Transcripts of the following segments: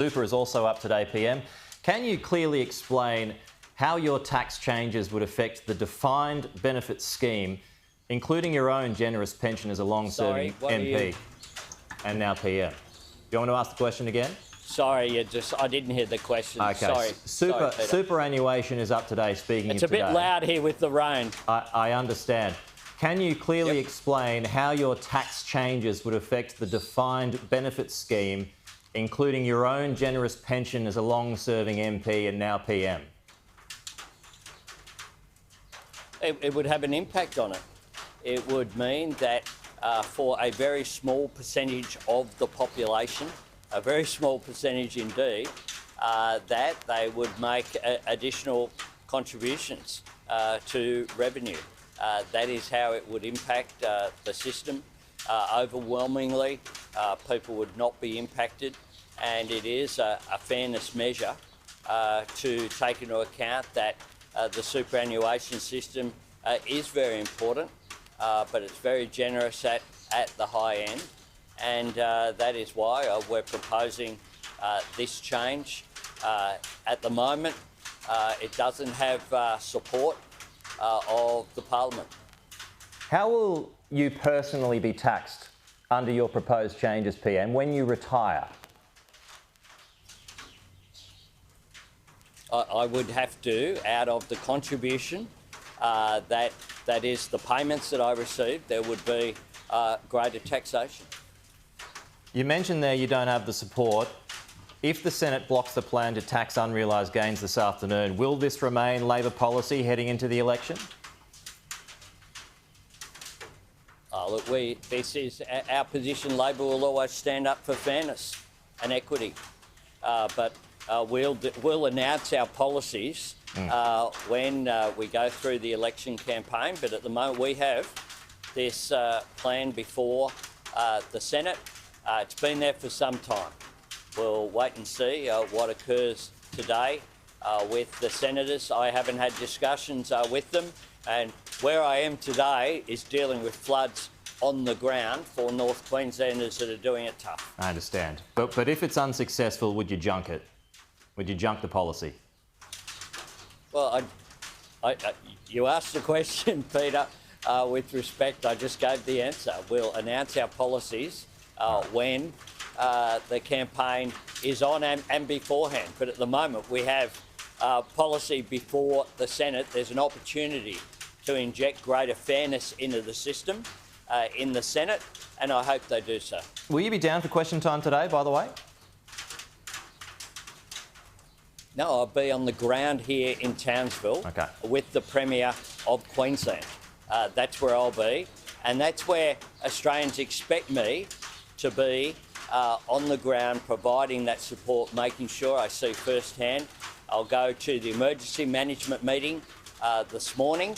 Super is also up today, PM. Can you clearly explain how your tax changes would affect the defined benefit scheme, including your own generous pension as a long-serving MP and now PM? Do you want me to ask the question again? Sorry, I didn't hear the question. Okay. Sorry. Superannuation is up today, speaking It's of today. a bit loud here with the rain. I understand. Can you clearly explain how your tax changes would affect the defined benefit scheme, including your own generous pension as a long-serving MP and now PM? It would have an impact on it. It would mean that for a very small percentage of the population, a very small percentage indeed, that they would make additional contributions to revenue. That is how it would impact the system. Overwhelmingly, people would not be impacted, and it is a fairness measure to take into account that the superannuation system is very important, but it's very generous at the high end, and that is why we're proposing this change. At the moment, it doesn't have support of the Parliament. How will you personally be taxed under your proposed changes, PM, when you retire? I would have to, out of the contribution, that is the payments that I receive, there would be greater taxation. You mentioned there you don't have the support. If the Senate blocks the plan to tax unrealised gains this afternoon, will this remain Labor policy heading into the election? Look, this is our position. Labor will always stand up for fairness and equity, but we'll announce our policies when we go through the election campaign. But at the moment, we have this plan before the Senate. It's been there for some time. We'll wait and see what occurs today with the senators. I haven't had discussions with them, and where I am today is dealing with floods on the ground for North Queenslanders that are doing it tough. I understand. But if it's unsuccessful, would you junk it? Would you junk the policy? Well, you asked the question, Peter. With respect, I just gave the answer. We'll announce our policies when the campaign is on and beforehand. But at the moment, we have policy before the Senate. There's an opportunity to inject greater fairness into the system in the Senate, and I hope they do so. Will you be down for question time today, by the way? No, I'll be on the ground here in Townsville with the Premier of Queensland. That's where I'll be, and that's where Australians expect me to be on the ground, providing that support, making sure I see firsthand. I'll go to the emergency management meeting this morning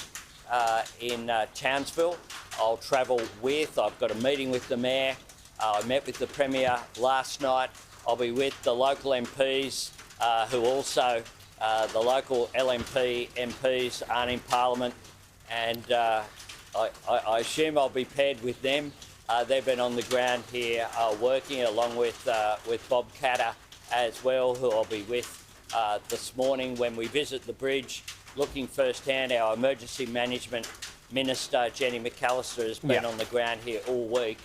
in Townsville. I'll travel I've got a meeting with the Mayor. I met with the Premier last night. I'll be with the local MPs who also, the local LNP MPs aren't in Parliament, and I assume I'll be paired with them. They've been on the ground here working along with Bob Catter as well, who I'll be with this morning when we visit the bridge, looking firsthand. Our emergency management minister, Jenny McAllister, has been on the ground here all week.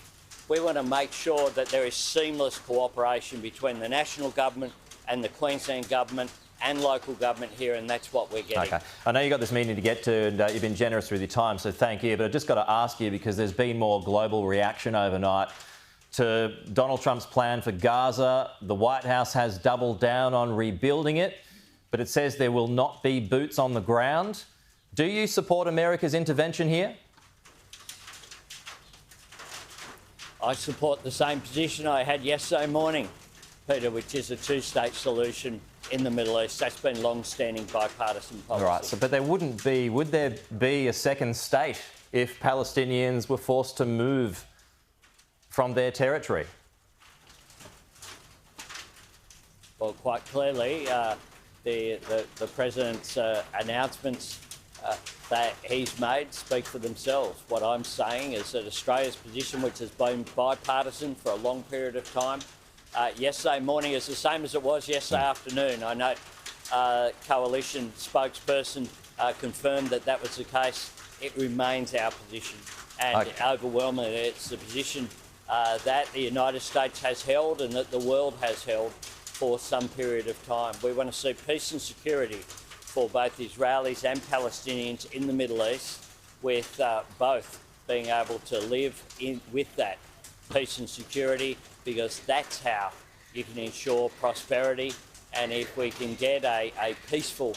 We want to make sure that there is seamless cooperation between the national government and the Queensland government and local government here, and that's what we're getting. Okay. I know you've got this meeting to get to, and you've been generous with your time, so thank you. But I've just got to ask you, because there's been more global reaction overnight to Donald Trump's plan for Gaza. The White House has doubled down on rebuilding it, but it says there will not be boots on the ground. Do you support America's intervention here? I support the same position I had yesterday morning, Peter, which is a two-state solution in the Middle East. That's been long-standing bipartisan policy. All right, but would there be a second state if Palestinians were forced to move from their territory? Well, quite clearly, the President's announcements that he's made speak for themselves. What I'm saying is that Australia's position, which has been bipartisan for a long period of time, yesterday morning is the same as it was yesterday afternoon. I know Coalition spokesperson confirmed that that was the case. It remains our position, and overwhelmingly it's the position that the United States has held and that the world has held for some period of time. We want to see peace and security for both Israelis and Palestinians in the Middle East, with both being able to live with that peace and security, because that's how you can ensure prosperity. And if we can get a peaceful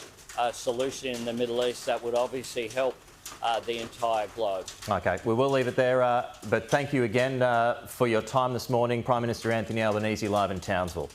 solution in the Middle East, that would obviously help the entire globe. OK, we will leave it there, but thank you again for your time this morning. Prime Minister Anthony Albanese live in Townsville.